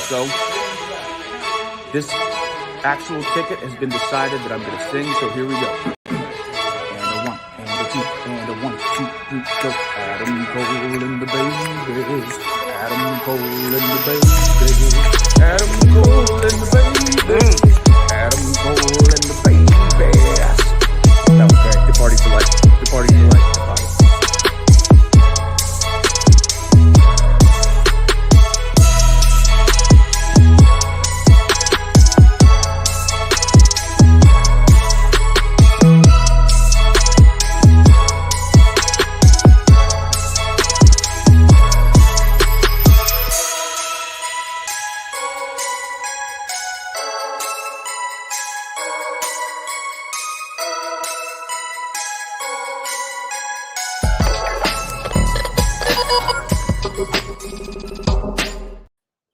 So this actual ticket has been decided that I'm going to sing. So here we go. And a one, and a two, and a 1, 2, 3, go. Adam Cole and the babies. Adam Cole and the babies. Adam Cole and the babies. Adam Cole and the babies. That was great. Good party for life. Good party for life.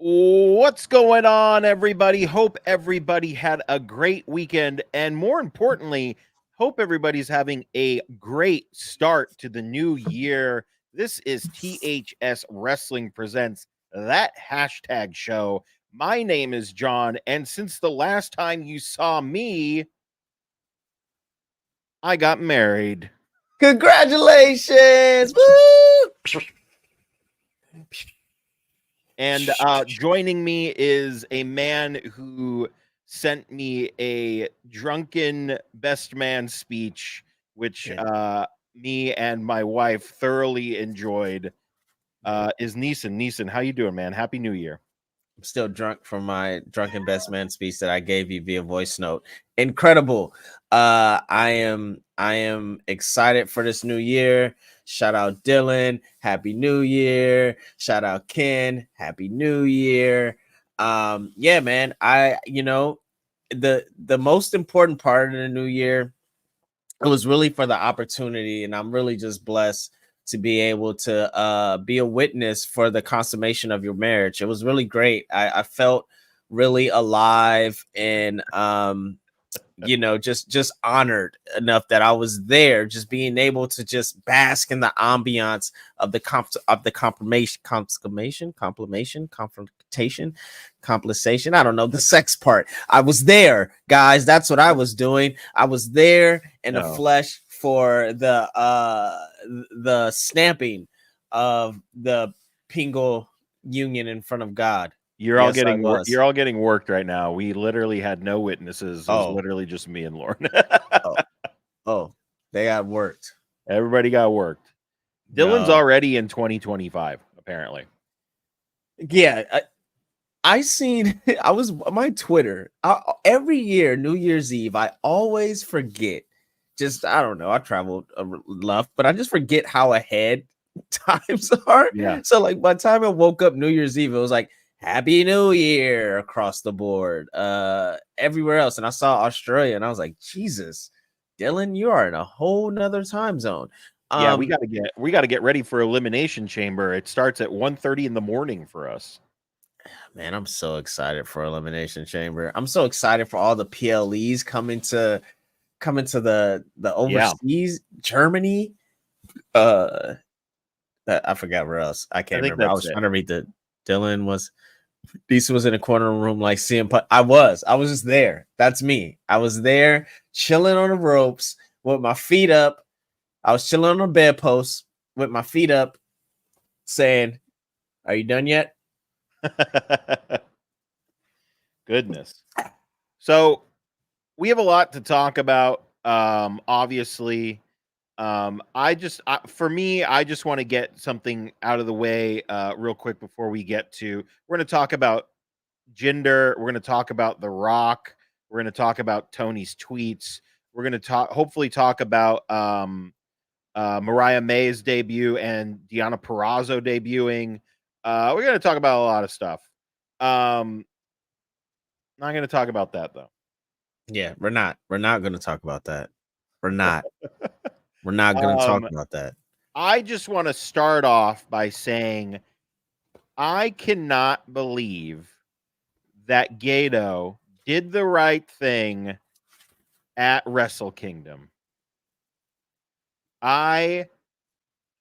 What's going on, everybody? Hope everybody had a great weekend, and more importantly, hope everybody's having a great start to the new year. This is THS Wrestling Presents That Hashtag Show. My name is John, and since the last time you saw me, I got married. Congratulations! Woo! And joining me is a man who sent me a drunken best man speech, which me and my wife thoroughly enjoyed. Is Neeson. Neeson, how you doing, man? Happy New Year. I'm still drunk from my drunken best man speech that I gave you via voice note. Incredible. I am excited for this new year. Shout out Dylan, Happy New Year. Shout out Ken, Happy New Year. Yeah, man. The most important part of the new year, it was really for the opportunity, and I'm really just blessed to be able to be a witness for the consummation of your marriage. It was really great. I felt really alive and just honored enough that I was there, just being able to just bask in the ambiance of the compensation. I don't know, the sex part. I was there, guys. That's what I was doing. I was there in the flesh for the stamping of the Pingle union in front of God. You're all getting worked right now. We literally had no witnesses. It was literally just me and Lauren. They got worked. Everybody got worked. Dylan's already in 2025, apparently. Yeah, I was on my Twitter every year, New Year's Eve. I always forget. I don't know. I traveled enough, but I just forget how ahead times are. Yeah. So like by the time I woke up New Year's Eve, it was like Happy New Year across the board, everywhere else. And I saw Australia and I was like, Jesus, Dylan, you are in a whole nother time zone. Yeah, we gotta get ready for Elimination Chamber. It starts at 1:30 in the morning for us. Man, I'm so excited for Elimination Chamber. I'm so excited for all the PLEs coming to the overseas, Germany. I forgot where else. I can't remember. I was trying to read Dylan was in a corner room like CM Punk. I was just there. That's me. I was there chilling on the ropes with my feet up. I was chilling on the bedpost with my feet up, saying, "Are you done yet?" Goodness. So we have a lot to talk about. Obviously, I just want to get something out of the way real quick before we get to. We're going to talk about Jinder. We're going to talk about The Rock. We're going to talk about Tony's tweets. We're going to hopefully talk about Mariah May's debut and Deonna Purrazzo debuting. We're going to talk about a lot of stuff. Not going to talk about that though. Yeah, we're not going to talk about that. We're not going to talk about that. I just want to start off by saying I cannot believe that Gato did the right thing at Wrestle Kingdom. I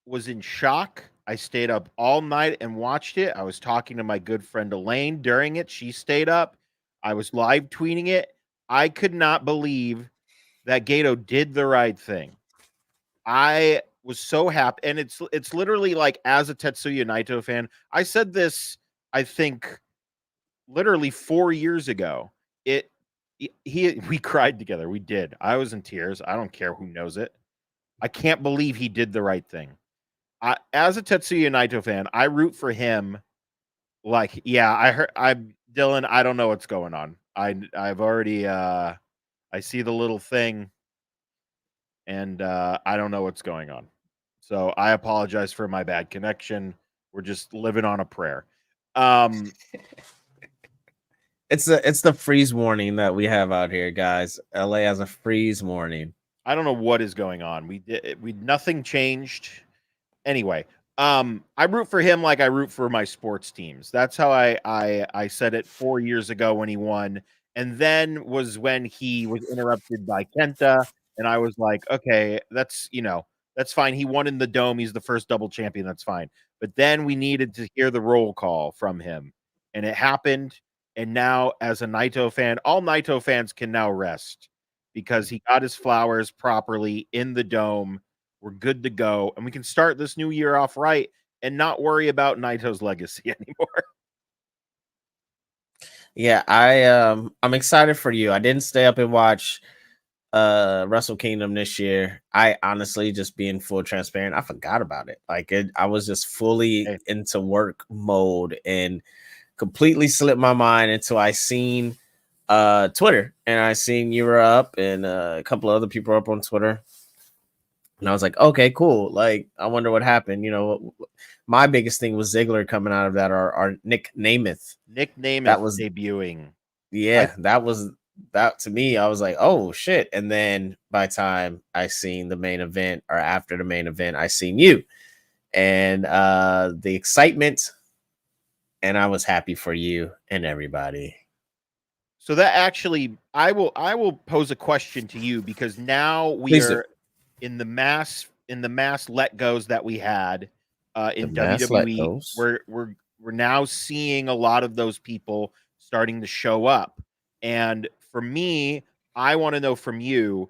was in shock. I stayed up all night and watched it. I was talking to my good friend Elaine during it. She stayed up. I was live tweeting it. I could not believe that Gato did the right thing. I was so happy, and it's literally like, as a Tetsuya Naito fan, I said this, I think, literally 4 years ago. We cried together. We did. I was in tears. I don't care who knows it. I can't believe he did the right thing. As a Tetsuya Naito fan, I root for him. Like, yeah, I'm Dylan. I don't know what's going on. I've already I see the little thing, and I don't know what's going on. So I apologize for my bad connection. We're just living on a prayer. It's the freeze warning that we have out here, guys. LA has a freeze warning. I don't know what is going on. Nothing changed. Anyway, I root for him like I root for my sports teams. That's how I said it 4 years ago when he won. And then was when he was interrupted by Kenta, and I was like, okay, that's fine. He won in the Dome. He's the first double champion. That's fine. But then we needed to hear the roll call from him, and it happened. And now, as a Naito fan, all Naito fans can now rest because he got his flowers properly in the Dome. We're good to go, and we can start this new year off right and not worry about Naito's legacy anymore. Yeah, I'm excited for you. I didn't stay up and watch Wrestle Kingdom this year. I honestly, just being full transparent, I forgot about it. I was just fully into work mode and completely slipped my mind until I seen Twitter, and I seen you were up and a couple of other people were up on Twitter. And I was like, okay, cool. Like, I wonder what happened. My biggest thing was Ziggler coming out of that, or Nick Namath. Nick Namath that was debuting. Yeah, that to me. I was like, oh shit. And then by the time I seen the main event, or after the main event, I seen you, and the excitement, and I was happy for you and everybody. So that actually, I will pose a question to you, because now Please do. in the mass let goes that we had in WWE. We're now seeing a lot of those people starting to show up. And for me, I want to know from you,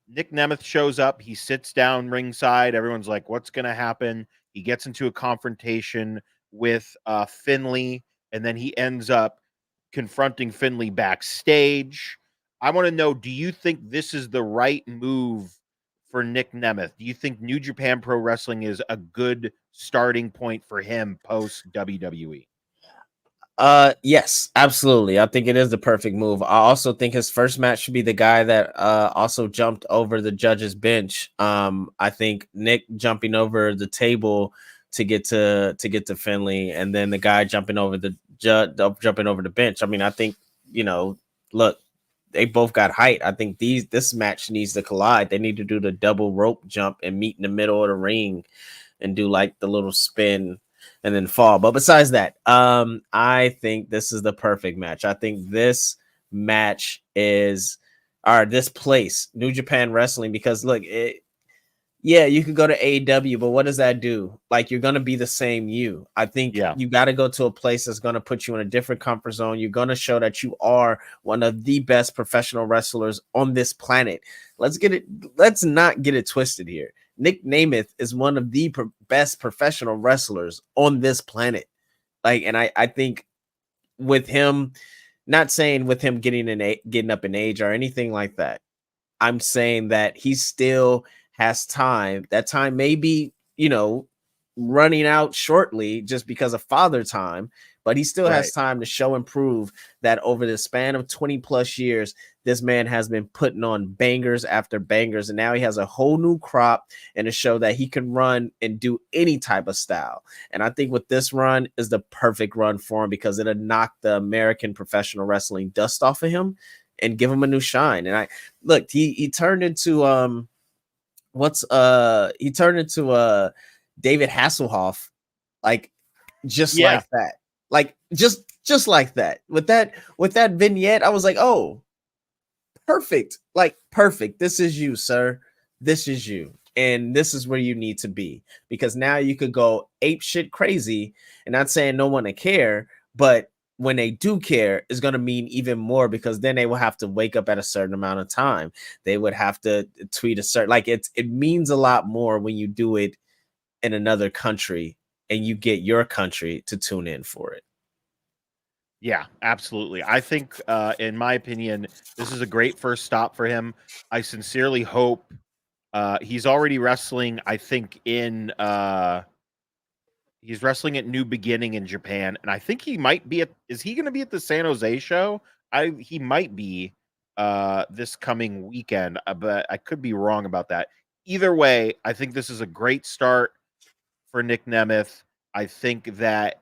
Nick Nemeth shows up, he sits down ringside, everyone's like, what's going to happen? He gets into a confrontation with Finley, and then he ends up confronting Finley backstage. I want to know, do you think this is the right move for Nick Nemeth? Do you think New Japan Pro Wrestling is a good starting point for him post WWE? Yes, absolutely. I think it is the perfect move. I also think his first match should be the guy that also jumped over the judge's bench. I think Nick jumping over the table to get to Finley, and then the guy jumping over the bench. I mean, I think, look, they both got height. I think this match needs to collide. They need to do the double rope jump and meet in the middle of the ring and do like the little spin and then fall. But besides that, I think this is the perfect match. I think this match is, or this place, New Japan Wrestling, because look, you could go to AEW, but what does that do? Like, you're going to be the same you. I think you got to go to a place that's going to put you in a different comfort zone. You're going to show that you are one of the best professional wrestlers on this planet. Let's not get it twisted here. Nick Namath is one of the best professional wrestlers on this planet. Like, and I think with him, not saying with him getting up in age or anything like that, I'm saying that he still has time. That time may be, running out shortly just because of father time, but he still has time to show and prove that over the span of 20 plus years, this man has been putting on bangers after bangers. And now he has a whole new crop and to show that he can run and do any type of style. And I think with this run is the perfect run for him, because it'll knock the American professional wrestling dust off of him and give him a new shine. And he turned into, David Hasselhoff, like just like that, like just like that. With that vignette, I was like, oh, perfect, like perfect. This is you, sir. This is you. And this is where you need to be, because now you could go ape shit crazy. And not saying no one to care, but when they do care, it's going to mean even more, because then they will have to wake up at a certain amount of time. They would have to tweet a certain, like it means a lot more when you do it in another country and you get your country to tune in for it. Yeah, absolutely. I think, in my opinion, this is a great first stop for him. I sincerely hope he's already wrestling. I think he's wrestling at New Beginning in Japan, and I think he might be at. Is he going to be at the San Jose show? He might be this coming weekend, but I could be wrong about that. Either way, I think this is a great start for Nick Nemeth. I think that,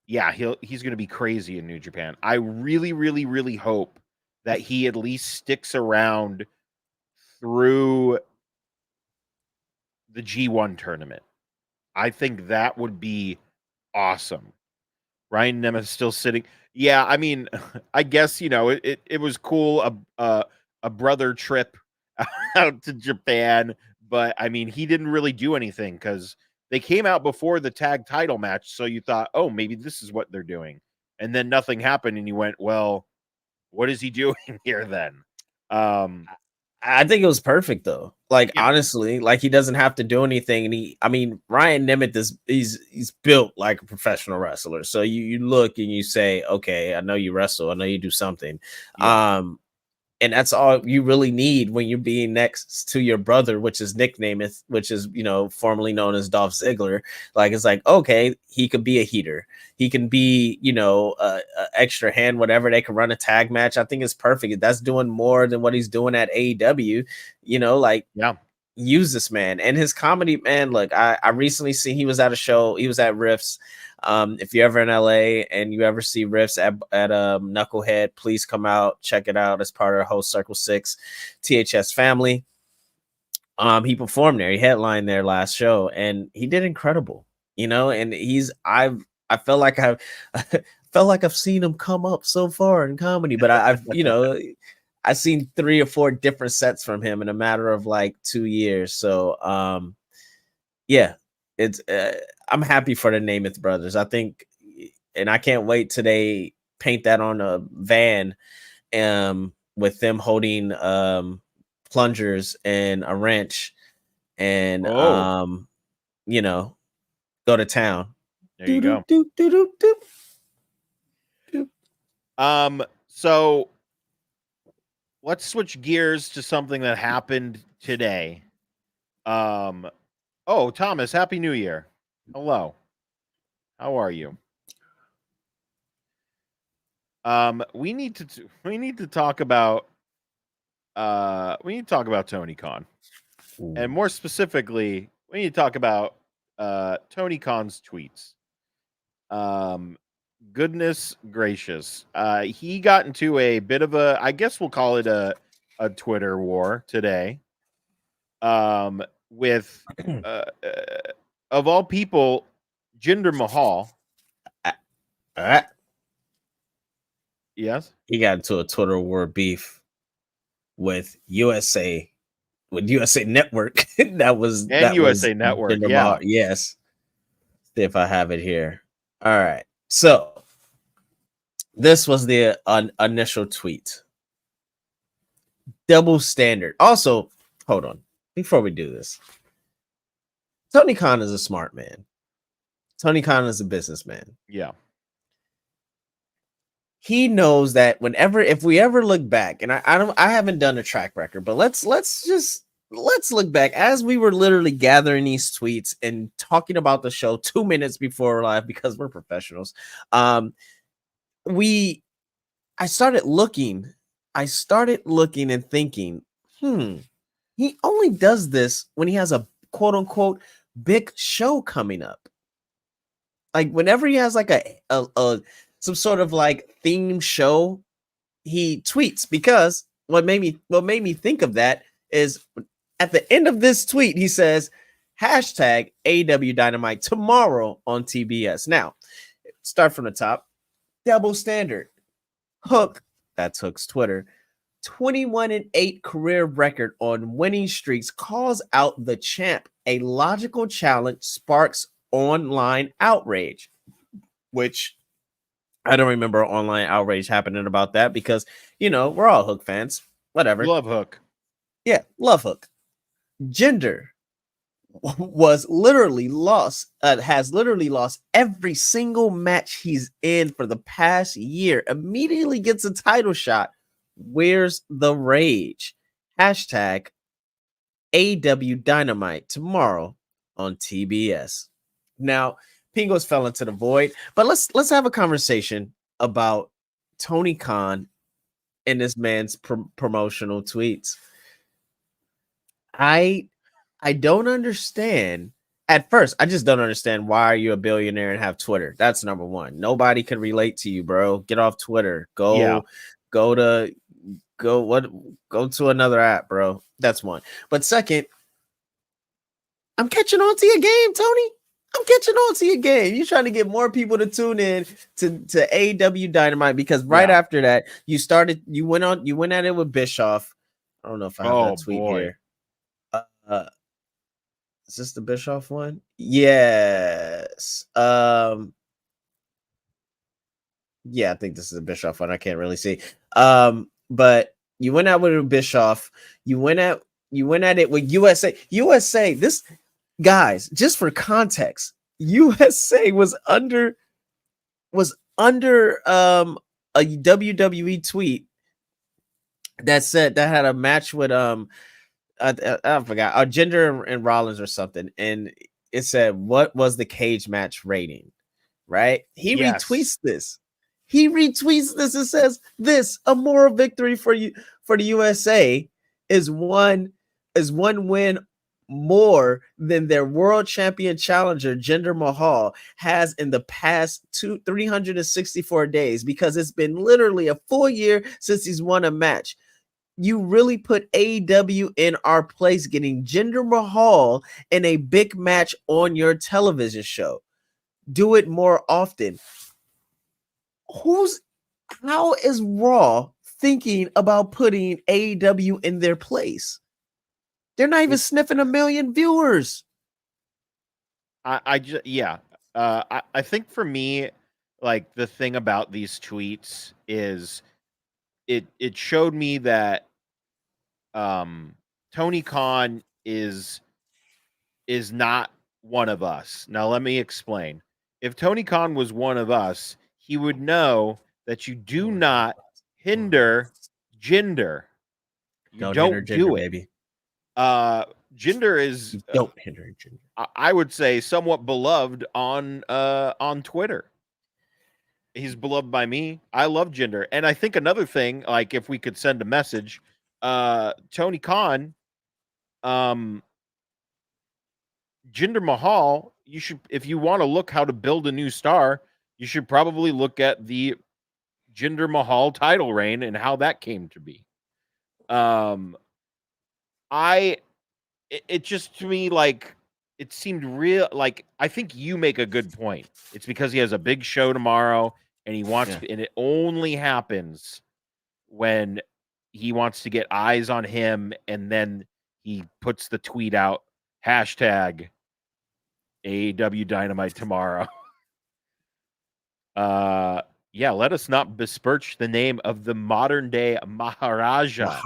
yeah, he's going to be crazy in New Japan. I really, really, really hope that he at least sticks around through the G1 tournament. I think that would be awesome. Ryan Nemeth still sitting. Yeah, I mean, I guess, it was cool, a brother trip out to Japan, but I mean, he didn't really do anything because they came out before the tag title match, so you thought, oh, maybe this is what they're doing, and then nothing happened, and you went, well, what is he doing here then? I think it was perfect though. Like, Yeah. honestly, like he doesn't have to do anything. And I mean, Ryan Nemeth he's built like a professional wrestler. So you look and you say, okay, I know you wrestle, I know you do something. Yeah. And that's all you really need when you're being next to your brother, which is which is, formerly known as Dolph Ziggler. Like, it's like, okay, he could be a heater. He can be, a extra hand, whatever. They can run a tag match. I think it's perfect. That's doing more than what he's doing at AEW, Yeah. use this man and his comedy, man. Look, I recently see he was at a show. He was at Riffs. If you're ever in LA and you ever see Riffs at Knucklehead, please come out, check it out as part of the whole Circle 6 THS family. He performed there. He headlined their last show and he did incredible, and I felt like I've seen him come up so far in comedy, but I've I've seen 3 or 4 different sets from him in a matter of like 2 years. So, yeah, it's I'm happy for the Namath brothers. I think, and I can't wait till they paint that on a van, with them holding plungers and a wrench, and go to town. There you go. So let's switch gears to something that happened today. Oh, Thomas, Happy New Year. Hello. How are you? We need to talk about Tony Khan. Ooh. And more specifically, we need to talk about Tony Khan's tweets. Goodness gracious. He got into a bit of a, I guess we'll call it a Twitter war today. With of all people, Jinder Mahal. Yes. He got into a Twitter war beef with USA Network. USA Network. Jinder Yeah. Mahal. Yes. See if I have it here. All right. So this was the initial tweet. Double standard. Also, hold on. Before we do this, Tony Khan is a smart man. Tony Khan is a businessman. Yeah. He knows that if we ever look back, and I haven't done a track record, but let's look back as we were literally gathering these tweets and talking about the show 2 minutes before live, because we're professionals. I started looking and thinking, he only does this when he has a quote unquote big show coming up. Like whenever he has like a some sort of like theme show, he tweets. Because what made me think of that is at the end of this tweet, he says, hashtag AEW Dynamite tomorrow on TBS. Now, start from the top. Double standard. Hook, that's Hook's Twitter, 21-8 career record on winning streaks calls out the champ. A logical challenge sparks online outrage, which I don't remember online outrage happening about that because, we're all Hook fans. Whatever. Love Hook. Yeah, love Hook. Jinder has literally lost every single match he's in for the past year. Immediately gets a title shot. Where's the rage? Hashtag AW Dynamite tomorrow on TBS. Now, Pingos fell into the void, but let's have a conversation about Tony Khan and this man's promotional tweets. I don't understand. At first, I just don't understand why are you a billionaire and have Twitter? That's number one. Nobody can relate to you, bro. Get off Twitter. Go to another app, bro. That's one. But second, I'm catching on to your game, Tony. I'm catching on to your game. You're trying to get more people to tune in to AEW Dynamite because after that, you went at it with Bischoff. I don't know if I have that tweet here. Is this the Bischoff one? Yes. Yeah, I think this is a Bischoff one. I can't really see. But you went out with Bischoff. You went at it with USA. USA, this guys, just for context, USA was under a WWE tweet that said that had a match with I forgot Jinder and Rollins or something, and it said what was the cage match rating, right? He retweets this. It says this a moral victory for you for the USA is one win more than their world champion challenger Jinder Mahal has in the past 364 days, because it's been literally a full year since he's won a match. You really put AEW in our place, getting Jinder Mahal in a big match on your television show. Do it more often. How is Raw thinking about putting AEW in their place? They're not even sniffing 1 million viewers. I think for me, like, the thing about these tweets is it showed me that Tony Khan is not one of us. Now let me explain. If Tony Khan was one of us, he would know that you do not hinder Jinder. You don't do it, baby. Jinder is don't hinder Jinder. I would say somewhat beloved on Twitter. He's beloved by me. I love Jinder. And I think another thing, like, if we could send a message, Tony Khan, Jinder Mahal, you should, if you want to look how to build a new star, you should probably look at the Jinder Mahal title reign and how that came to be. It just, to me, like, it seemed real. Like, I think you make a good point. It's because he has a big show tomorrow and he wants and it only happens when he wants to get eyes on him, and then he puts the tweet out, hashtag AEW Dynamite tomorrow. Let us not besmirch the name of the modern day Maharaja.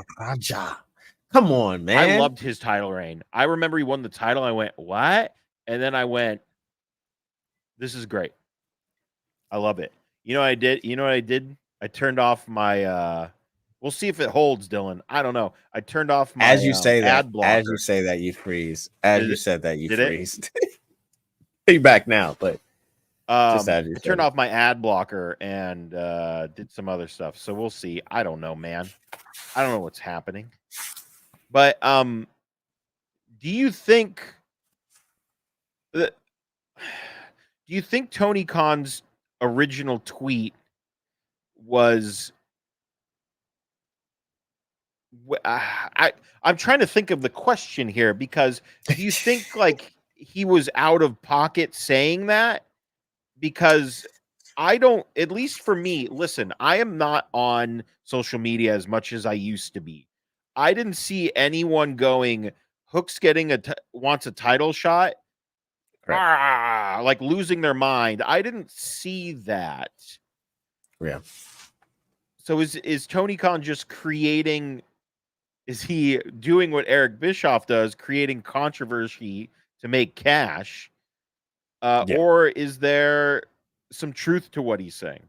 Come on, man. I loved his title reign. I remember he won the title. I went, what? And then I went, this is great. I love it. You know what I did? I turned off my we'll see if it holds, Dylan. I don't know. I turned off my ad blocker. As you say that, you freeze. You said that, you freeze. You're back now, but I turned off my ad blocker and did some other stuff. So we'll see. I don't know, man. I don't know what's happening. But do you think Tony Khan's original tweet was I'm trying to think of the question here, because do you think like he was out of pocket saying that? Because I don't, at least for me, listen, I am not on social media as much as I used to be. I didn't see anyone going, Hook's getting wants a title shot, Correct. like losing their mind. I didn't see that. Yeah. So is Tony Khan just creating, is he doing what Eric Bischoff does, creating controversy to make cash? Yeah. Or is there some truth to what he's saying?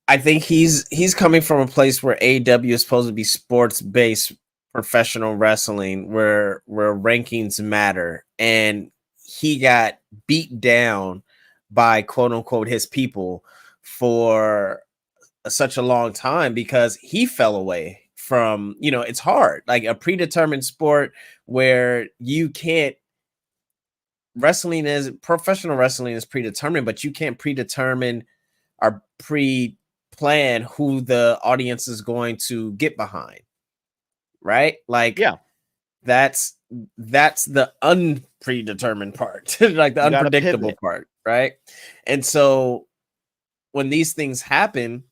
I think he's coming from a place where AEW is supposed to be sports based professional wrestling, where rankings matter, and he got beat down by quote unquote his people for such a long time because he fell away from, it's hard, like a predetermined sport where you can't, professional wrestling is predetermined, but you can't predetermine or pre-plan who the audience is going to get behind, right? Like, Yeah, that's the unpredetermined part, like the you got to unpredictable pivot. part, right? And so when these things happen,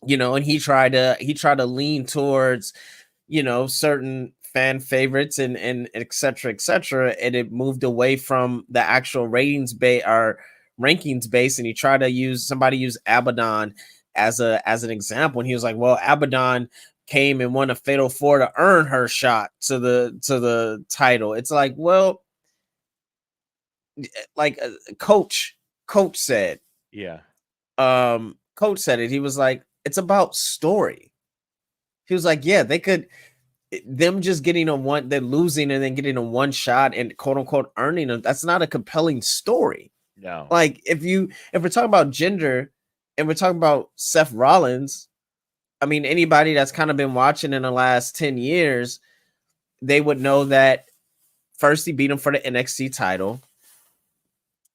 and he tried to lean towards, certain fan favorites and et cetera, and it moved away from the actual ratings base or rankings base, and he tried to use Abaddon as an example, and he was like, well, Abaddon came and won a fatal 4 to earn her shot to the title. It's like, well, like coach said, Yeah. coach said it. He was like, it's about story. He was like, yeah, they could, them just getting they're losing and then getting a one shot and quote unquote earning them. That's not a compelling story. No. Like if we're talking about Jinder and we're talking about Seth Rollins, I mean, anybody that's kind of been watching in the last 10 years, they would know that first he beat him for the NXT title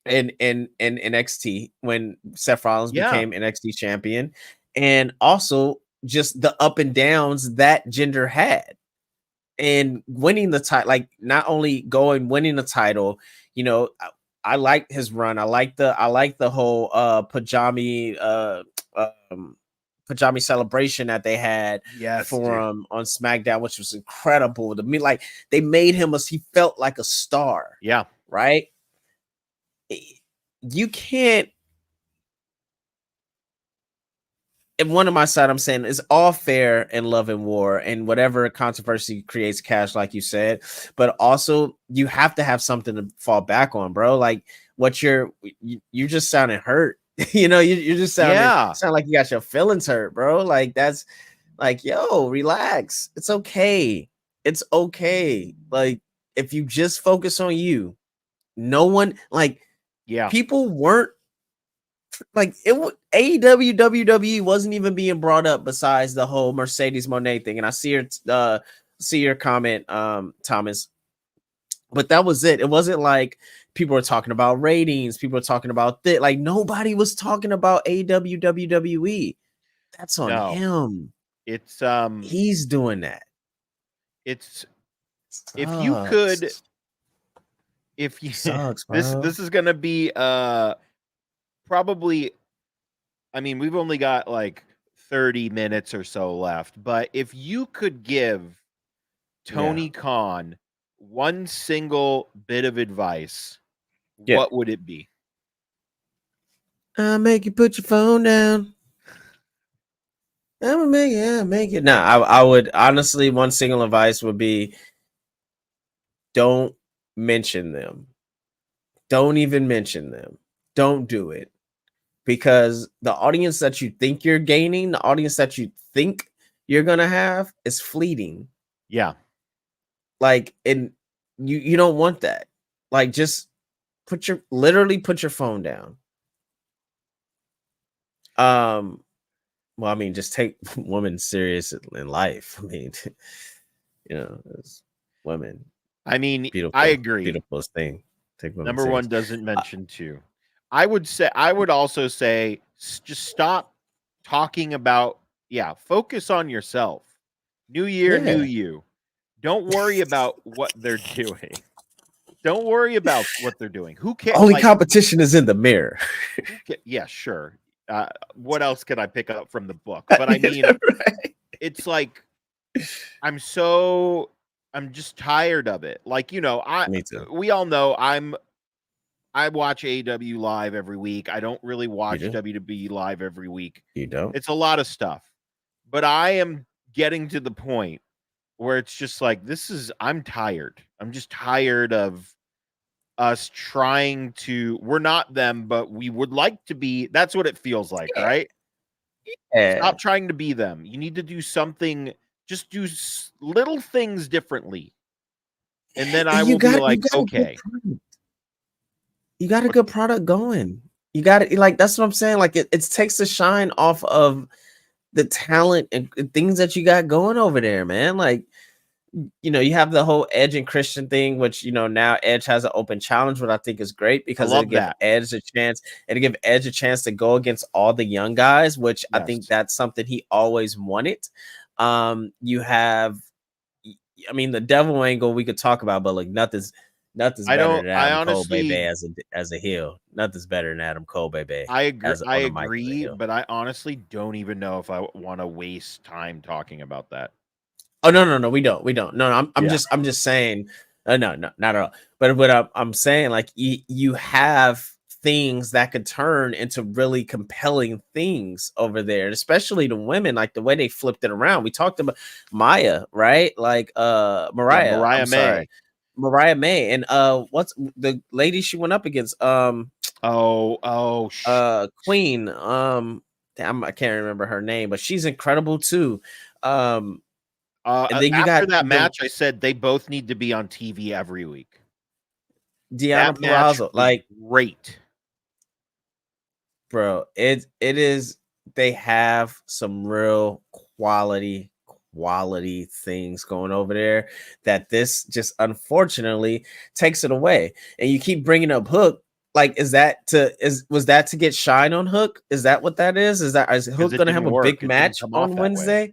in NXT when Seth Rollins became NXT champion, and also just the up and downs that Jinder had. And winning the title, like not only winning the title, I like his run. I like the whole pajami celebration that they had for him on SmackDown, which was incredible to me. Like they made him he felt like a star. Yeah. Right. You can't. And one of my side, I'm saying, is all fair in love and war, and whatever controversy creates cash, like you said. But also, you have to have something to fall back on, bro. Like what you're just sounding hurt. You're just sound like you got your feelings hurt, bro. Like that's like, yo, relax. It's okay. It's okay. Like if you just focus on you, no one people weren't. Like AEW WWE wasn't even being brought up besides the whole Mercedes Moné thing, and I see your comment, Thomas, but that was it. It wasn't like people were talking about ratings, people were talking about that. Like nobody was talking about AEW WWE. That's on him. It's he's doing that. It's if you could, if you sucks, bro. this is gonna be probably, I mean, we've only got like 30 minutes or so left, but if you could give Tony Khan one single bit of advice, what would it be? I'll make you put your phone down. I'm gonna make it. No, I would honestly, one single advice would be don't mention them. Don't even mention them. Don't do it. Because the audience that you think you're gaining, the audience that you think you're gonna have is fleeting. Yeah. Like, and you don't want that. Like, just literally put your phone down. Well, I mean, just take women serious in life. I mean, it's women. I mean, beautiful, I agree. Beautifulest thing. Take women Number serious. one doesn't mention two. I would also say just stop talking about, focus on yourself. New year, new you. Don't worry about what they're doing. Don't worry about what they're doing. Who cares? Only competition is in the mirror. Yeah, sure. What else can I pick up from the book? But I mean, Right. it's like I'm just tired of it. Like, Me too. we all know I watch AEW live every week. I don't really watch do? WWE live every week. You don't? It's a lot of stuff. But I am getting to the point where it's just like I'm tired. I'm just tired of us trying to, we're not them, but we would like to be. That's what it feels like, right? Yeah. Stop trying to be them. You need to do something, just do little things differently. And then I will be like, okay. You got a good product going. You got it. Like, that's what I'm saying. Like, it takes the shine off of the talent and things that you got going over there, man. Like, you have the whole Edge and Christian thing, which, now Edge has an open challenge, what I think is great because it'll give Edge a chance. It'll give Edge a chance to go against all the young guys, which I think that's something he always wanted. You have, I mean, the devil angle we could talk about, but like nothing's better than Adam Cole, baby, as a heel. Nothing's better than Adam Cole, baby. I agree, but I honestly don't even know if I want to waste time talking about that. Oh no, we don't. No, I'm just saying. No, not at all. But what I'm saying, like you have things that could turn into really compelling things over there, especially the women, like the way they flipped it around. We talked about Maya, right? Like Mariah. Mariah May. Sorry. Mariah May. And what's the lady she went up against? Queen. Damn, I can't remember her name, but she's incredible too. And then after that match, I said they both need to be on TV every week. Deanna Purrazzo, like great, bro. It is. They have some real quality things going over there that this just unfortunately takes it away. And you keep bringing up Hook. Like, was that to get shine on Hook? Is that what that is? Is Hook going to have a big match on Wednesday?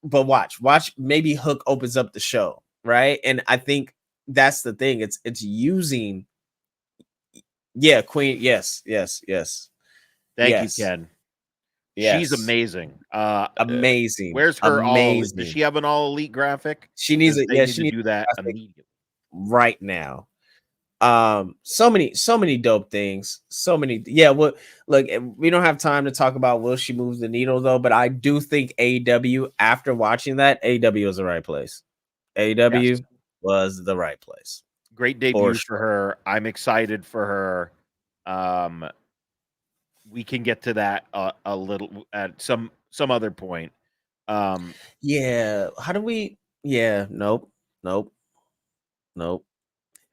But watch, maybe Hook opens up the show, right? And I think that's the thing. It's using, Queen. Yes. Thank you, Ken. Yes. She's amazing. Amazing. Where's her all? Does she have an all elite graphic? She needs it. Yeah, she needs to do that immediately. Right now. So many dope things. So many. Yeah. Well, look, we don't have time to talk about will she move the needle though, but I do think AEW, after watching that, AEW was the right place. AEW was the right place. Great debut for her. I'm excited for her. We can get to that a little at some other point. Yeah. How do we? Yeah. Nope.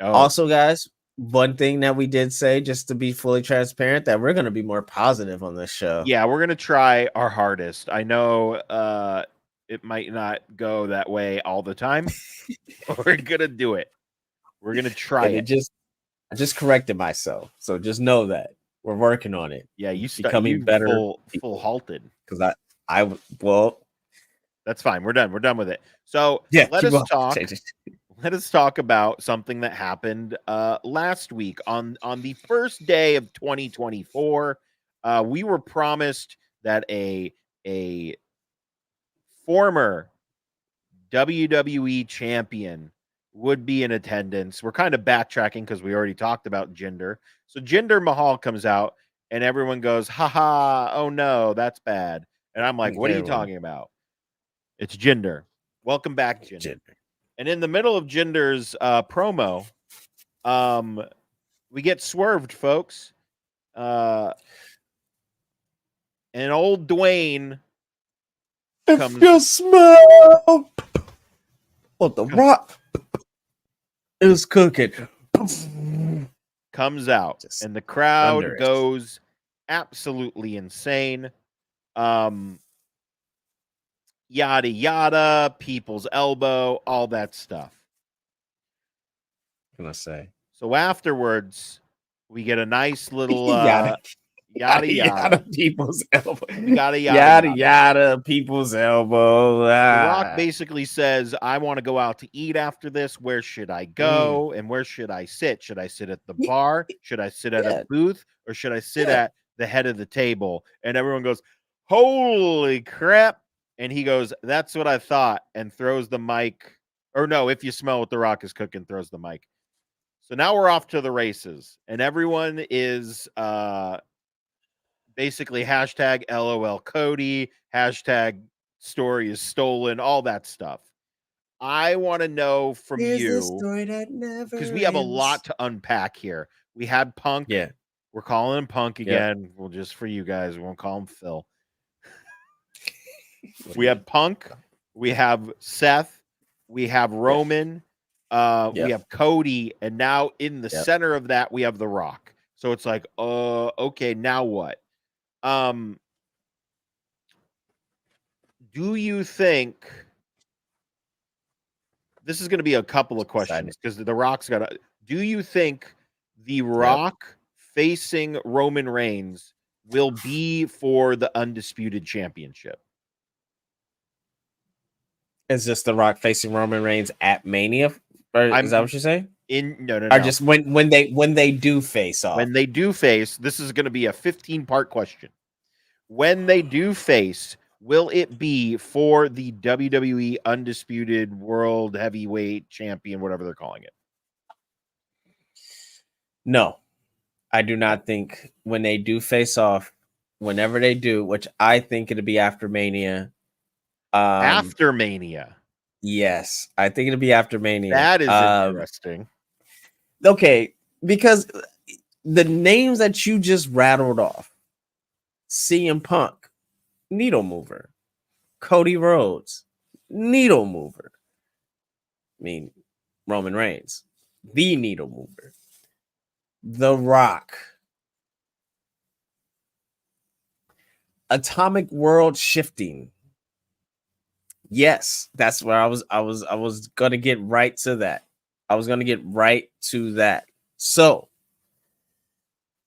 Oh. Also, guys, one thing that we did say, just to be fully transparent, that we're going to be more positive on this show. Yeah, we're going to try our hardest. I know it might not go that way all the time. We're going to do it. We're going to try it. I just corrected myself. So just know that we're working on it. Yeah, you becoming better. Full halted. Because that's fine. We're done. We're done with it. So let us talk about something that happened last week on the first day of 2024. We were promised that a former WWE champion would be in attendance. We're kind of backtracking because we already talked about Jinder. So Jinder Mahal comes out and everyone goes, haha, oh no, that's bad. And I'm like, what are you talking about? It's Jinder. Welcome back, Jinder. And in the middle of Jinder's promo, we get swerved, folks. And old Dwayne comes. If you smell what the Rock is cooking, comes out, and the crowd goes absolutely insane. Yada yada, people's elbow, all that stuff. What can I say? So afterwards, we get a nice little Yada yada. People's elbow. Yada Yada yada. People's elbow. The Rock Ah. basically says, I want to go out to eat after this. Where should I go? And where should I sit? Should I sit at the bar? Should I sit at a booth? Or should I sit at the head of the table? And everyone goes, holy crap. And he goes, that's what I thought. And throws the mic. Or no, if you smell what the Rock is cooking, throws the mic. So now we're off to the races. And everyone is basically hashtag LOL Cody, hashtag story is stolen, all that stuff. I want to know from you, because we have a lot to unpack here. We had Punk. Yeah. We're calling him Punk again. Well, just for you guys, we won't call him Phil. We have Punk. We have Seth. We have Roman. We have Cody. And now in the center of that, we have The Rock. So it's like, okay, now what? Do you think this is going to be a couple of questions because The Rock's got to. Do you think The Rock facing Roman Reigns will be for the Undisputed Championship? Is this The Rock facing Roman Reigns at Mania? Or is that what you're saying? No. Or just when they do face off? When they do face, this is going to be a 15-part question. When they do face, will it be for the WWE Undisputed World Heavyweight Champion, whatever they're calling it? No, I do not think when they do face off, whenever they do, which I think it'll be after Mania. After Mania. Yes, I think it'll be after Mania. That is interesting. Okay, because the names that you just rattled off, CM Punk, needle mover. Cody Rhodes, needle mover. I mean, Roman Reigns, the needle mover. The Rock, atomic world shifting. Yes, that's where I was gonna get right to that. So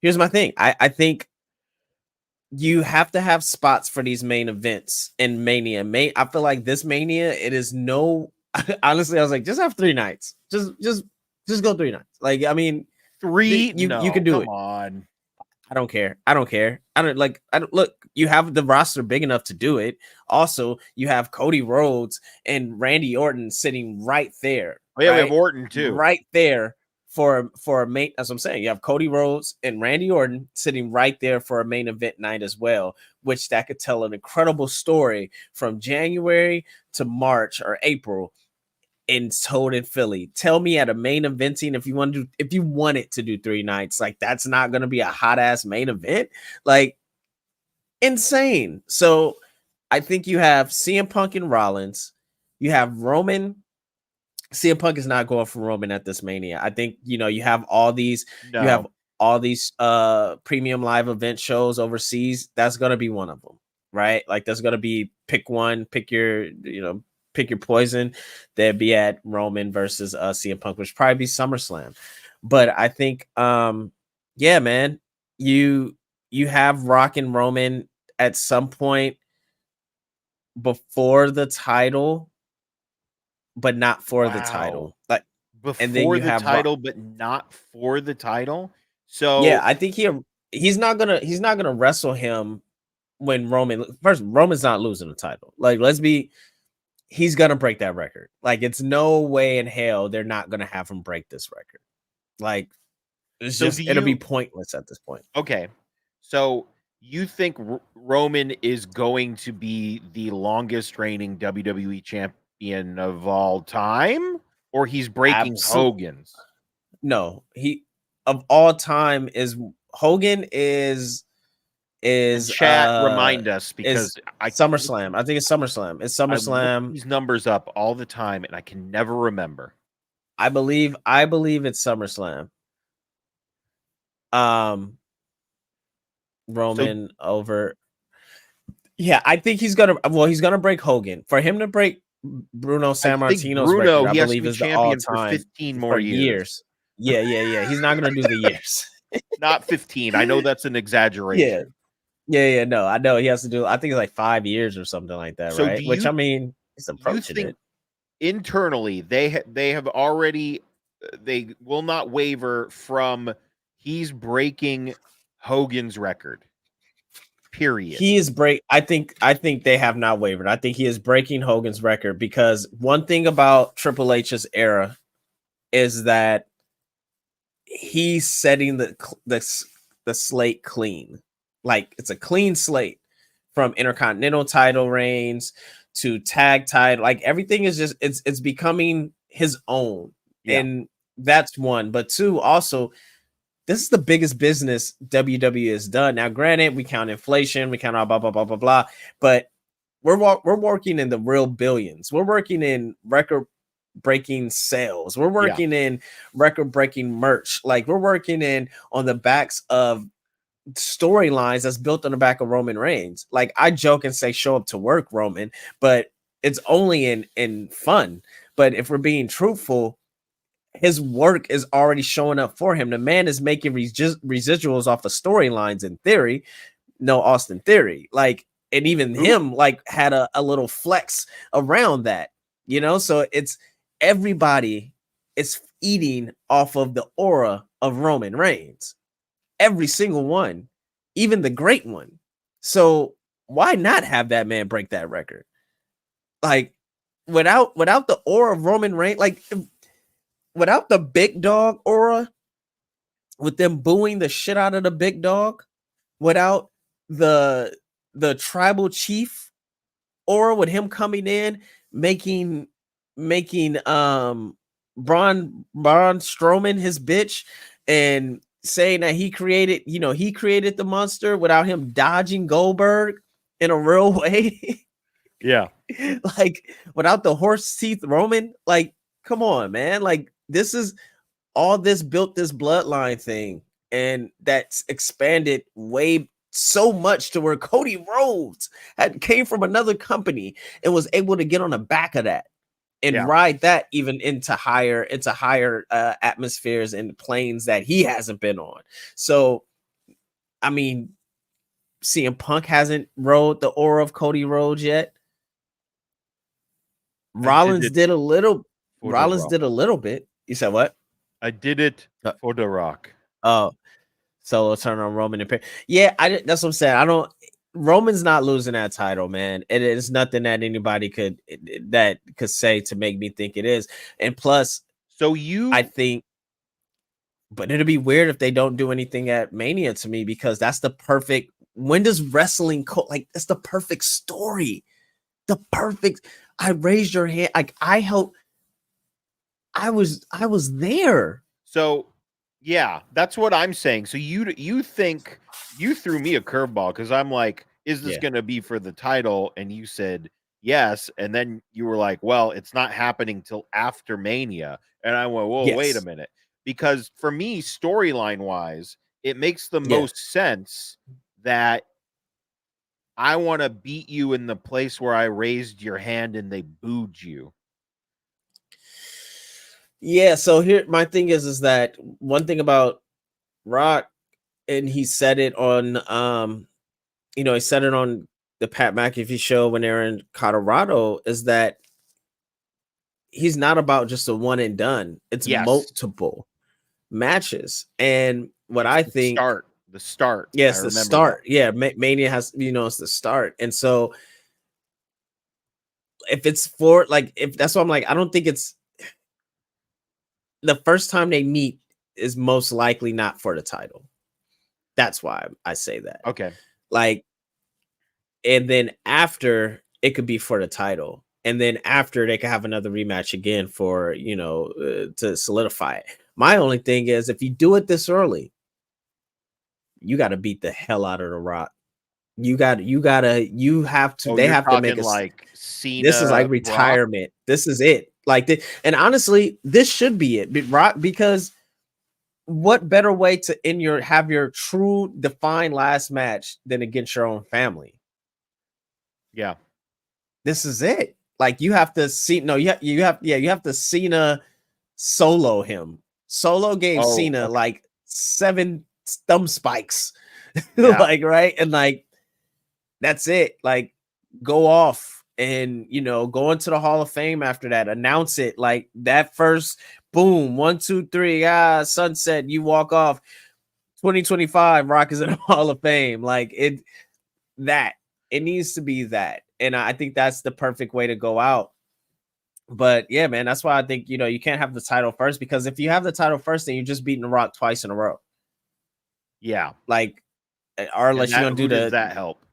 here's my thing. I think you have to have spots for these main events in Mania. I feel like this Mania, it is no. Honestly, I was like, just have 3 nights. Just go 3 nights. Like, I mean, 3. You can do it. Come on. I don't care. Look, you have the roster big enough to do it. Also, you have Cody Rhodes and Randy Orton sitting right there. Oh, yeah, we have Orton too. Right there for a main. As I'm saying, you have Cody Rhodes and Randy Orton sitting right there for a main event night as well, which that could tell an incredible story from January to March or April in told in Philly. Tell me at a main eventing if you wanted to do 3 nights, like that's not gonna be a hot ass main event, like insane. So I think you have CM Punk and Rollins, you have Roman. CM Punk is not going for Roman at this Mania. I think you have all these premium live event shows overseas. That's gonna be one of them, right? Like there's gonna be pick one, pick your poison. They'd be at Roman versus CM Punk, which probably be SummerSlam. But I think, yeah, man, you have Rock and Roman at some point before the title, but not for the title. Like before the title, but not for the title. So yeah, I think he's not gonna wrestle him when Roman's not losing the title. Like he's gonna break that record. Like it's no way in hell they're not gonna have him break this record. Like it'll be pointless at this point. Okay, so you think Roman is going to be the longest reigning WWE champion of all time, or he's breaking Hogan's? No, he of all time is Hogan is. Chat remind us because SummerSlam. I think it's SummerSlam. It's SummerSlam. I look these numbers up all the time, and I can never remember. I believe it's SummerSlam. Roman over. Yeah, I think he's gonna break Hogan. For him to break Bruno Sammartino's record, I believe is the all-time 15 more years. Yeah. He's not gonna do the years. not 15. I know that's an exaggeration. Yeah. No, I know he has to do. I think it's like 5 years or something like that, So right? Which I mean, he's approaching think it. internally they have already they will not waver from he's breaking Hogan's record. Period. He is break. I think they have not wavered. I think he is breaking Hogan's record because one thing about Triple H's era is that he's setting the slate clean. Like it's a clean slate from Intercontinental title reigns to tag title. Like everything is just it's becoming his own. Yeah. And that's one. But two, also, this is the biggest business WWE has done. Now, granted, we count inflation, we count all blah blah blah blah blah, but we're working in the real billions. We're working in record-breaking sales. We're working in record-breaking merch. Like we're working in on the backs of storylines that's built on the back of Roman Reigns. Like I joke and say, "Show up to work, Roman," but it's only in fun. But if we're being truthful, his work is already showing up for him. The man is making residuals off of storylines in theory. No Austin Theory. Like, and even him like had a little flex around that, you know? So it's everybody is eating off of the aura of Roman Reigns. Every single one, even the great one. So why not have that man break that record? Like without the aura of Roman Reigns, like without the big dog aura, with them booing the shit out of the big dog, without the tribal chief aura, with him coming in, making Braun Strowman his bitch and saying that he created the monster without him dodging Goldberg in a real way. Yeah. Like without the horse teeth Roman, like come on, man. Like this is all this built this bloodline thing, and that's expanded way so much to where Cody Rhodes came from another company and was able to get on the back of that and ride that even into higher atmospheres and planes that he hasn't been on. So, I mean, CM Punk hasn't rode the aura of Cody Rhodes yet. Rollins did a little. Rollins did a little bit. You said what? I did it for The Rock. Oh, solo turn on Roman and yeah, that's what I'm saying. I don't. Roman's not losing that title, man. It is nothing that anybody could say to make me think it is. And plus, I think, but it'd be weird if they don't do anything at Mania to me, because that's the perfect. When does wrestling like that's the perfect story? The perfect. I raised your hand. Like I hope. I was there. So yeah, that's what I'm saying. So you think you threw me a curveball because I'm like, is this going to be for the title? And you said yes, and then you were like, well, it's not happening till after Mania. And I went, whoa, wait a minute, because for me, storyline wise, it makes the most sense that I want to beat you in the place where I raised your hand and they booed you. Yeah, so here my thing is that one thing about Rock, and he said it on he said it on the Pat McAfee show when they're in Colorado, is that he's not about just a one and done. It's multiple matches. And what I think the start. Yes, the start. That. Yeah, Mania has, it's the start. And so if it's for if that's what I'm like, I don't think it's the first time they meet is most likely not for the title. That's why I say that. Okay. And then after it could be for the title. And then after they could have another rematch again for, to solidify it. My only thing is if you do it this early, you got to beat the hell out of The Rock. You have to, they have to make Cena, this is like retirement. Rock. This is it. And honestly, this should be it, Rock, because what better way to have your true defined last match than against your own family? Yeah, this is it. You have to see. No, you have to Cena solo him. Solo gave Cena 7 thumb spikes. Yeah. Like, right? And like that's it. Like, go off and go into the Hall of Fame after that. Announce it. Like that first boom, 1, 2, 3, sunset, you walk off. 2025, Rock is in the Hall of Fame. Like it needs to be that. And I think that's the perfect way to go out. But yeah, man, that's why I think you can't have the title first, because if you have the title first, then you're just beating the Rock twice in a row. Yeah. Like, or unless you're gonna do does that help?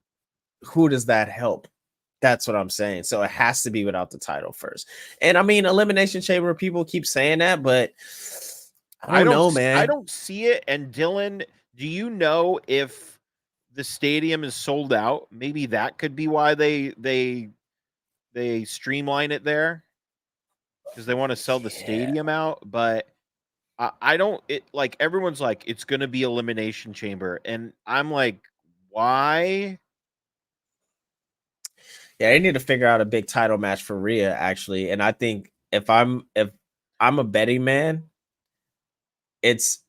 Who does that help? That's what I'm saying. So it has to be without the title first. And I mean, Elimination Chamber, people keep saying that, but I don't know, man. I don't see it. And Dylan, do you know if the stadium is sold out? Maybe that could be why they streamline it there, because they want to sell the stadium out. But I don't. It like everyone's like it's going to be Elimination Chamber, and I'm like, why? Yeah, they need to figure out a big title match for Rhea, actually. And I think if I'm a betting man, it's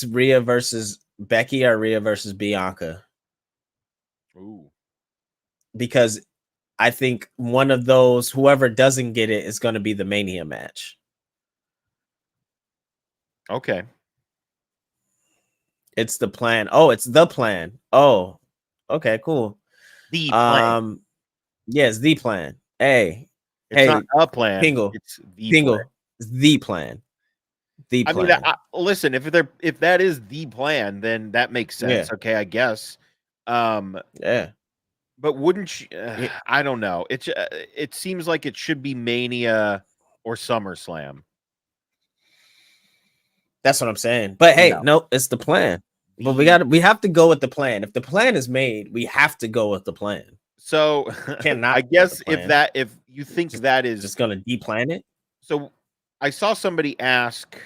Rhea versus Becky or Rhea versus Bianca. Ooh. Because I think one of those, whoever doesn't get it, is going to be the Mania match. Okay. It's the plan. Oh, it's the plan. Oh, okay, cool. The plan. Yes, the plan. Hey, it's not a plan. Pingle. It's the Pingle. plan. It's the plan. The plan. I mean, listen, if that is the plan, then that makes sense. Yeah. Okay, I guess. Yeah. But wouldn't you? I don't know. It seems like it should be Mania or SummerSlam. That's what I'm saying. But hey, no, it's the plan. But we have to go with the plan. If the plan is made, we have to go with the plan. So cannot. I guess if you think that is just gonna deplan it. So I saw somebody ask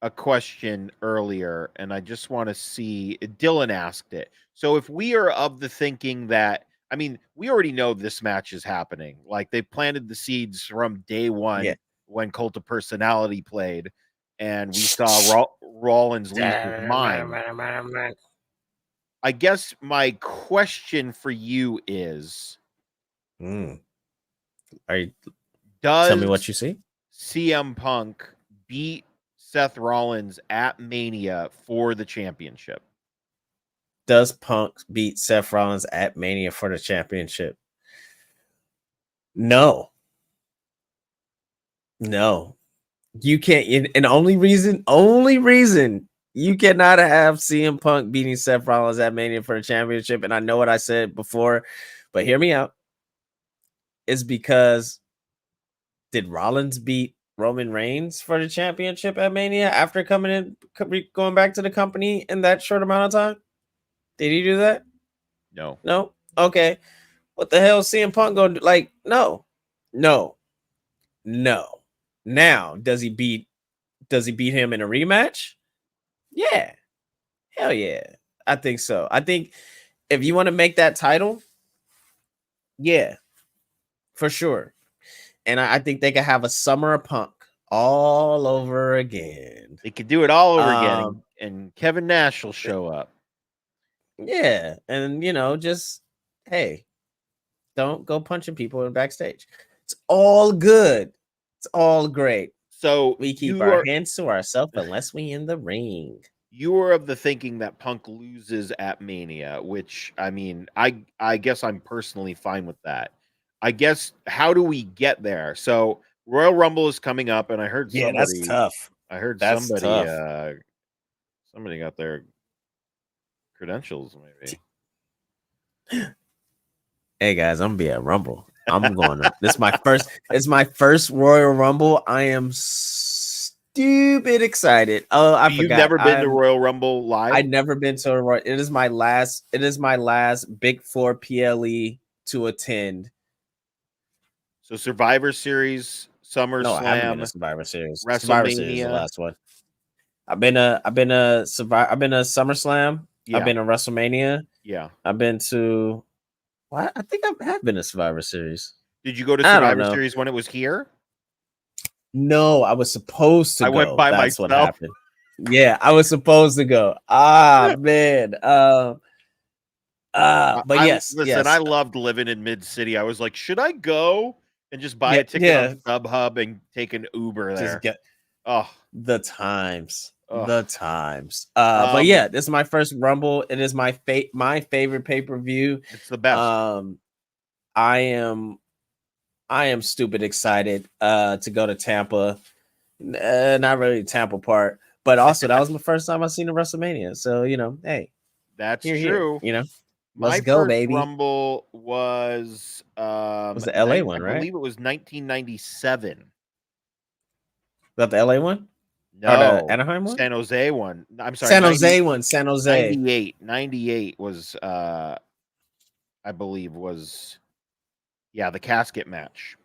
a question earlier, and I just want to see. Dylan asked it. So if we are of the thinking that, I mean, we already know this match is happening. Like they planted the seeds from day one when Cult of Personality played, and we saw Rollins lose his mind. I guess my question for you is, tell me what you see. CM Punk beat Seth Rollins at Mania for the championship? Does Punk beat Seth Rollins at Mania for the championship? No. You can't. And only reason you cannot have CM Punk beating Seth Rollins at Mania for the championship, and I know what I said before, but hear me out, is because did Rollins beat Roman Reigns for the championship at Mania after going back to the company in that short amount of time? Did he do that? No. Okay. What the hell is CM Punk going to do? Like, no. Now, does he beat him in a rematch? Yeah. Hell yeah. I think so. I think if you want to make that title, yeah, for sure. And I think they could have a Summer of Punk all over again. They could do it all over again, and Kevin Nash will show up. Yeah, and just hey, don't go punching people in backstage. It's all good. It's all great. So we keep our hands to ourselves unless we in the ring. You are of the thinking that Punk loses at Mania, which I mean, I guess I'm personally fine with that. I guess how do we get there? So Royal Rumble is coming up, and I heard somebody. That's tough. I heard that's somebody. Tough. Somebody got their credentials, maybe. Hey guys, I'm gonna be at Rumble. I'm going to. This is my first. It's my first Royal Rumble. I am stupid excited. Oh, I forgot. You've never been to Royal Rumble live? I've never been to a Royal. It is my last Big Four PLE to attend. So Survivor Series, SummerSlam, no, I haven't been to Survivor Series. WrestleMania. Survivor Series is the last one. I've been a SummerSlam. Yeah. I've been to WrestleMania. Yeah. I've been to. Well, I think I have been to Survivor Series. Did you go to Survivor Series when it was here? No, I was supposed to. I went by myself. What happened. Yeah, I was supposed to go. Ah, man. But yes, listen. yes. I loved living in Mid City. I was like, should I go and just buy Yeah, a ticket on yeah. StubHub and take an Uber Just there? get Oh, the times. oh. The times. But Um, yeah, this is my first Rumble. It is my favorite pay-per-view. it's the best. I am stupid excited to go to Tampa. Not really the Tampa part, but also that was my first time I seen a WrestleMania. So, hey, That's here, true. let's My go, first baby. Rumble was Was the LA one, I right? believe it was 1997. That the LA one? Or the No, Anaheim one? San Jose one. I'm sorry, San Jose one. San Jose. 98. 98 was I believe was the casket match.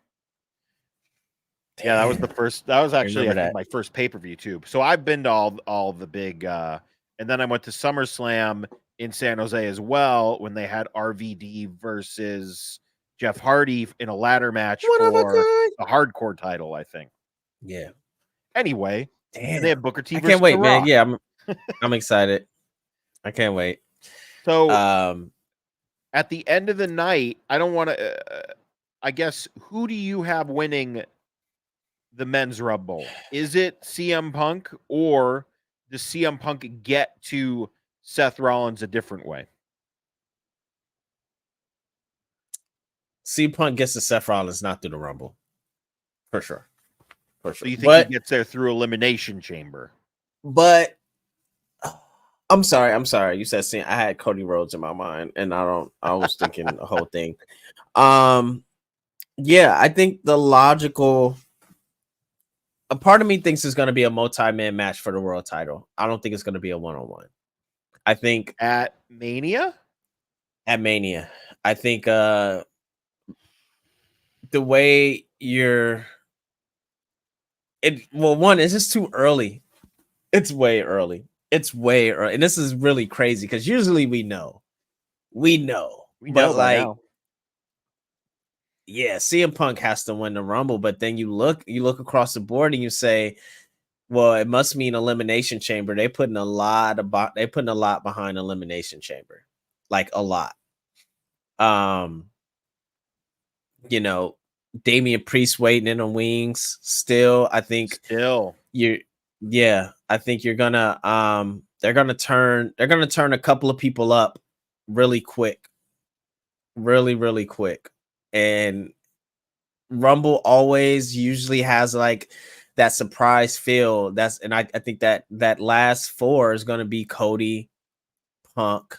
Yeah, that was the Damn, first. That was I actually, remember I think, that. my first pay-per-view too. So I've been to all the big and then I went to SummerSlam in San Jose as well when they had RVD versus Jeff Hardy in a ladder match One of a for kind. the hardcore title, I think. Yeah. Anyway, and they Damn. had Booker T I versus can't wait, The man. Rock. Yeah, I'm excited. I can't wait. So Um, at the end of the night, I don't want to. I guess who do you have winning the men's Rumble? Is it CM Punk, or does CM Punk get to Seth Rollins a different way? C Punk gets to Seth Rollins, not through the Rumble. For sure. For So sure. you think he gets there through Elimination Chamber? But I'm sorry. You said I had Cody Rhodes in my mind, and I was thinking the whole thing. Yeah, I think a part of me thinks it's going to be a multi-man match for the world title. I don't think it's going to be a one-on-one. I think At Mania? at Mania, I think the way one, it's just too early. It's way early. It's way early. And this is really crazy because usually we know. We know By like, now. yeah, CM Punk has to win the Rumble, but then you look across the board and you say, well, it must mean Elimination Chamber. They're putting a lot behind Elimination Chamber, like a lot. Damian Priest waiting in the wings still. I think I think you're gonna they're gonna turn a couple of people up really quick, really quick. And Rumble always usually has like that surprise feel. I think that last four is gonna be Cody, Punk,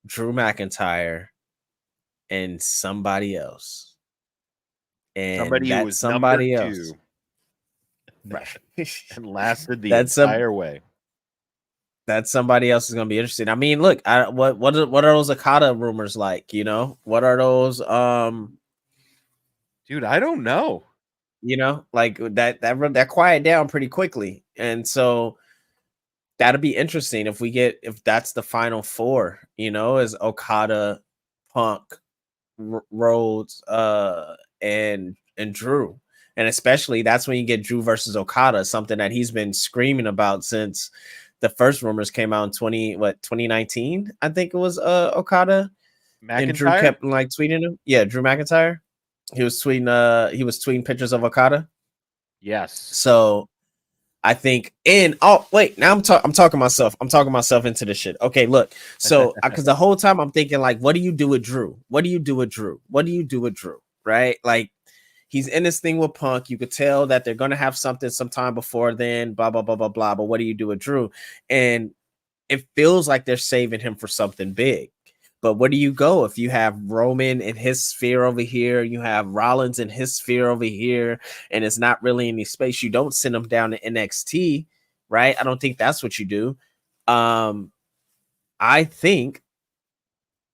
Drew McIntyre, and somebody else. And Somebody who was somebody number else. 2. Right. And lasted the entire way. That somebody else is gonna be interesting. I mean, look, what are those Okada rumors like? What are those? Dude, I don't know. Like that quiet down pretty quickly, and so that'll be interesting if that's the final four. Is Okada, Punk, Rhodes, and Drew. And especially that's when you get Drew versus Okada, something that he's been screaming about since the first rumors came out in 2019. I think it was Okada. McIntyre? And Drew kept like tweeting him. Yeah, Drew McIntyre. He was tweeting pictures of Okada. Yes. So I think now I'm talking myself into this shit. Okay, look. So because the whole time I'm thinking like, what do you do with Drew? What do you do with Drew? What do you do with Drew? Right? Like he's in this thing with Punk. You could tell that they're gonna have something sometime before then, blah, blah, blah, blah, blah. But what do you do with Drew? And it feels like they're saving him for something big. But where do you go if you have Roman in his sphere over here, you have Rollins in his sphere over here, and it's not really any space? You don't send him down to NXT, right? I don't think that's what you do. I think,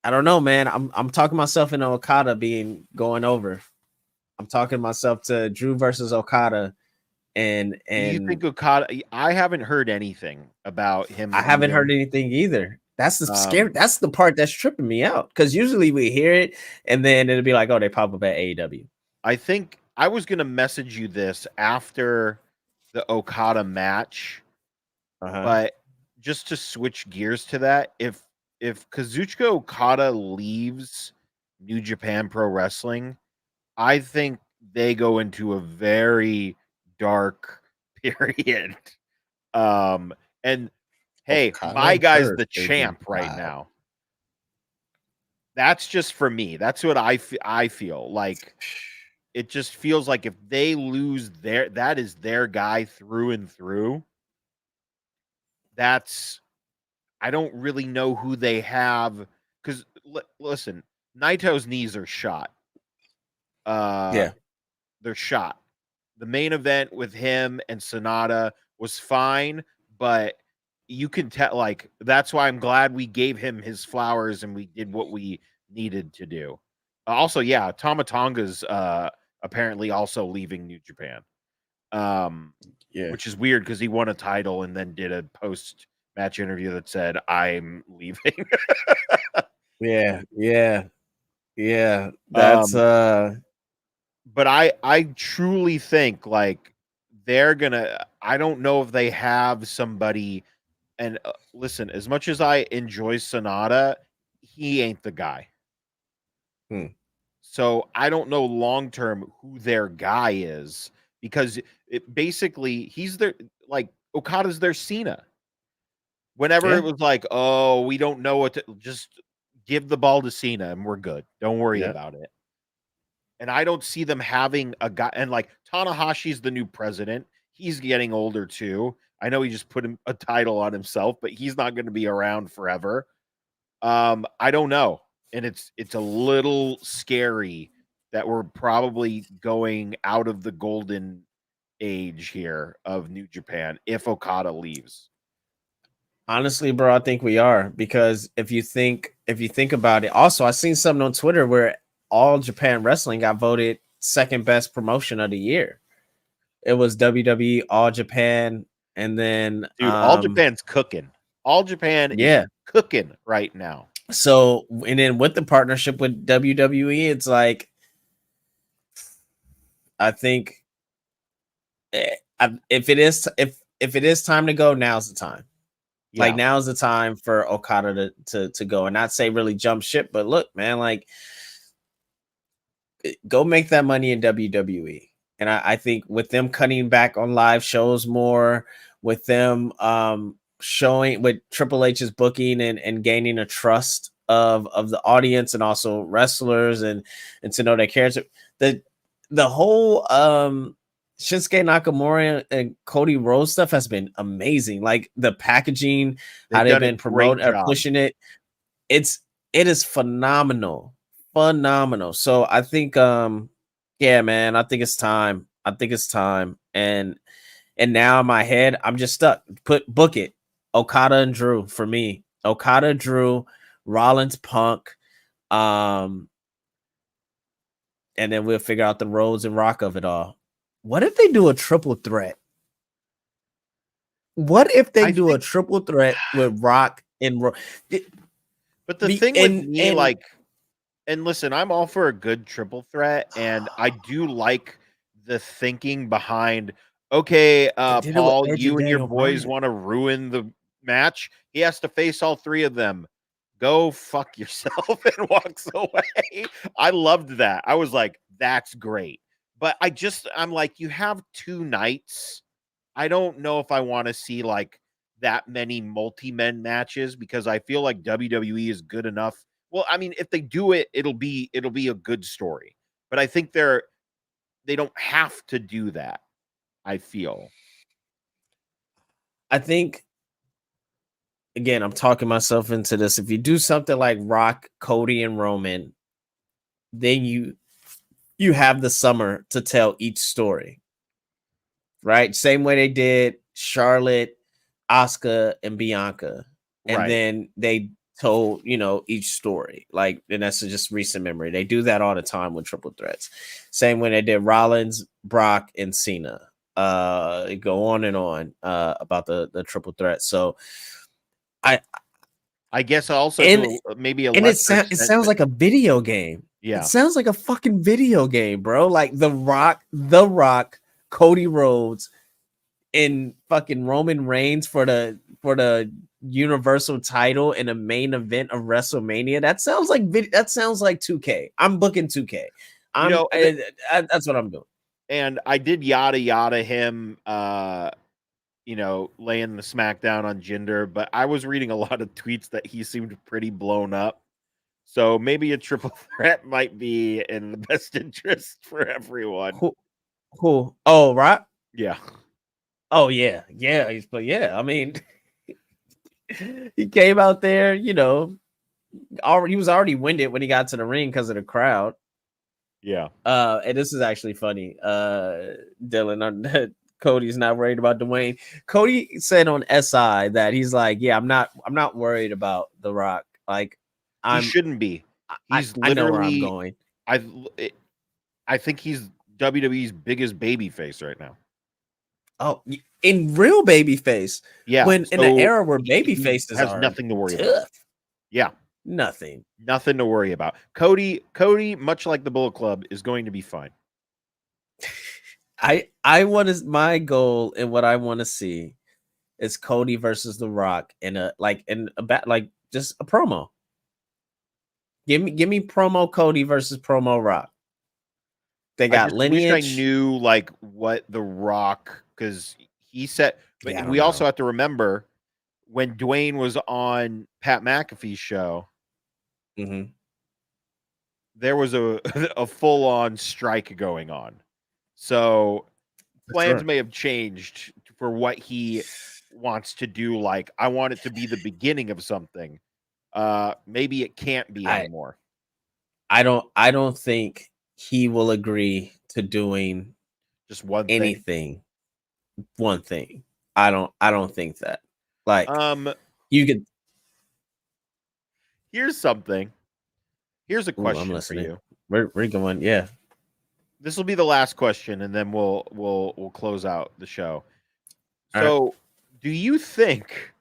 I don't know, man. I'm talking myself into Okada going over. I'm talking myself to Drew versus Okada. And Do you think Okada? I haven't heard anything about him. I haven't heard anything either. That's the scary. That's the part that's tripping me out, because usually we hear it and then it'll be like, oh, they pop up at AEW. I think I was gonna message you this after the Okada match. But just to switch gears to that, if Kazuchika Okada leaves New Japan Pro Wrestling, I think they go into a very dark period. And hey, Okada my guy's hurt the is champ right wild. now. That's just for me. That's what I feel like. It just feels like if they lose that is their guy through and through. That's I don't really know who they have because listen, Naito's knees are shot. Yeah. They're shot. The main event with him and Sonata was fine, but you can tell like that's why I'm glad we gave him his flowers and we did what we needed to do. Also, yeah, Tama Tonga's apparently also leaving New Japan. Yeah. Which is weird because he won a title and then did a post match interview that said, I'm leaving. Yeah. That's But I truly think like they're gonna I don't know if they have somebody and listen, as much as I enjoy Sonata, he ain't the guy. So I don't know long term who their guy is because basically he's their like Okada's their Cena. Whenever it was like, oh, we don't know what to just give the ball to Cena and we're good. Don't worry about it. And I don't see them having a guy and like Tanahashi's the new president. He's getting older too. I know he just put a title on himself, but he's not going to be around forever. I don't know. And it's a little scary that we're probably going out of the golden age here of New Japan if Okada leaves. Honestly, bro, I think we are because if you think about it, also I seen something on Twitter where All Japan Wrestling got voted second best promotion of the year. It was WWE, All Japan, and then dude, All Japan's cooking. All Japan is cooking right now. So, and then with the partnership with WWE, it's like I think if it is time to go, now's the time. Yeah. Like now's the time for Okada to go and not say really jump ship, but look, man, like go make that money in WWE. And I think with them cutting back on live shows more, with them showing with Triple H's booking and gaining a trust of the audience and also wrestlers and to know their character, the whole Shinsuke Nakamura and Cody Rhodes stuff has been amazing. Like the packaging, how they've been promoting or pushing it. It is phenomenal. So I think yeah, man, I think it's time. And now in my head, I'm just stuck. Book it. Okada and Drew for me. Okada, Drew, Rollins, Punk. And then we'll figure out the Rhodes and Rock of it all. What if they do a triple threat? What if they do a triple threat with Rock and Rhodes? But the thing with me, like, and listen, I'm all for a good triple threat, and I do like the thinking behind, okay, Paul, you and your boys want to ruin the match. He has to face all three of them. Go fuck yourself and walks away. I loved that. I was like, that's great. But I'm like, you have 2 nights. I don't know if I want to see like that many multi-men matches because I feel like WWE is good enough. Well, I mean, if they do it, it'll be a good story. But I think they don't have to do that. I feel. I think again, I'm talking myself into this. If you do something like Rock, Cody, and Roman, then you have the summer to tell each story. Right? Same way they did Charlotte, Asuka, and Bianca. And then they told, each story. Like, and that's just recent memory. They do that all the time with triple threats. Same way they did Rollins, Brock, and Cena. Go on and on about the triple threat. So I guess also maybe it sounds like a video game. Yeah, it sounds like a fucking video game, bro. Like the Rock, Cody Rhodes, in fucking Roman Reigns for the Universal title in a main event of WrestleMania. That sounds like 2K. I'm booking 2K. That's what I'm doing. And I did yada yada him, laying the smackdown on Jinder, but I was reading a lot of tweets that he seemed pretty blown up. So maybe a triple threat might be in the best interest for everyone. Who? Oh, right. Yeah. Oh yeah. But yeah, I mean, he came out there, he was already winded when he got to the ring because of the crowd. Yeah. And this is actually funny. Dylan, Cody's not worried about Dwayne. Cody said on SI that he's like, yeah, I'm not worried about The Rock. Like, He shouldn't be. He's I know where I'm literally going. I think he's WWE's biggest baby face right now. Oh, in real babyface. Yeah. When in an era where baby faces has are nothing to worry tough. about. Yeah. Nothing to worry about. Cody, much like the Bullet Club, is going to be fine. I want to, my goal and what I want to see is Cody versus The Rock in just a promo. Give me promo Cody versus promo Rock. They got lineage. Wish I knew like what The Rock, because he said. But we also have to remember when Dwayne was on Pat McAfee's show. Mm-hmm. There was a full on strike going on, so plans may have changed for what he wants to do. Like, I want it to be the beginning of something. Maybe it can't be anymore. I don't think he will agree to doing just anything. One thing. I don't think that. Like, you could. Here's something. Here's a question I'm listening. for you. We're going. Yeah. This will be the last question, and then we'll close out the show. All So, right. Do you think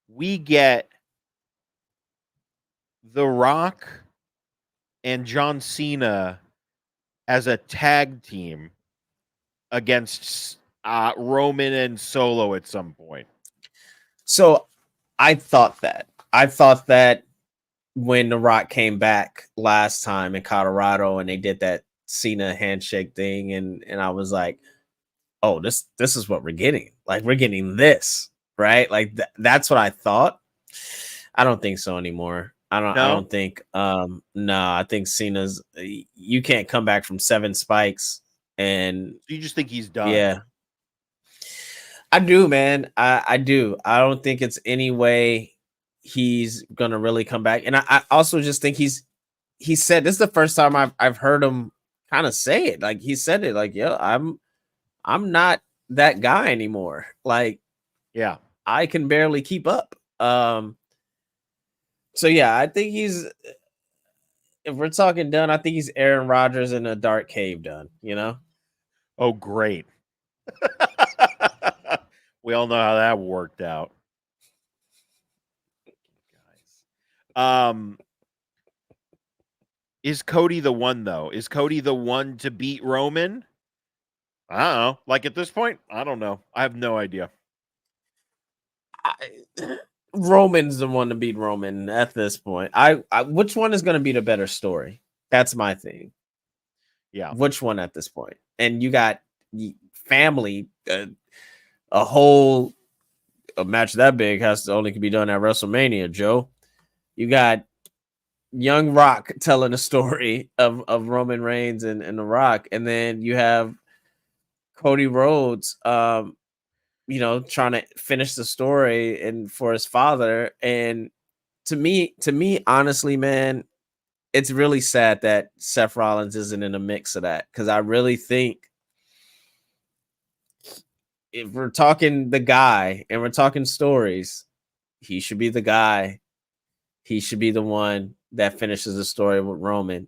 we get The Rock and John Cena as a tag team against Roman and Solo at some point? So I thought that when The Rock came back last time in Colorado and they did that Cena handshake thing, and I was like, oh, this is what we're getting. Like, we're getting this, right? Like that's what I thought. I don't think so anymore. I don't think no, I think Cena's, you can't come back from 7 spikes, and you just think he's done. Yeah. I do, man. I do. I don't think it's any way he's gonna really come back. And I also just think he said, this is the first time I've heard him kind of say it. Like, he said it like, yeah, I'm not that guy anymore. Like, yeah, I can barely keep up. So yeah, I think he's, if we're talking done, I think he's Aaron Rodgers in a dark cave done, Oh, great. We all know how that worked out. Is Cody the one, though? Is Cody the one to beat Roman? I don't know. Like, at this point, I don't know. I have no idea. Roman's the one to beat Roman at this point. I which one is going to be the better story? That's my thing. Yeah. Which one at this point? And you got family, a whole match that big has to only can be done at WrestleMania, Joe. You got young Rock telling a story of Roman Reigns and The Rock, and then you have Cody Rhodes, trying to finish the story and for his father. And to me, honestly, man, it's really sad that Seth Rollins isn't in the mix of that, because I really think if we're talking the guy and we're talking stories, he should be the guy. He should be the one that finishes the story with Roman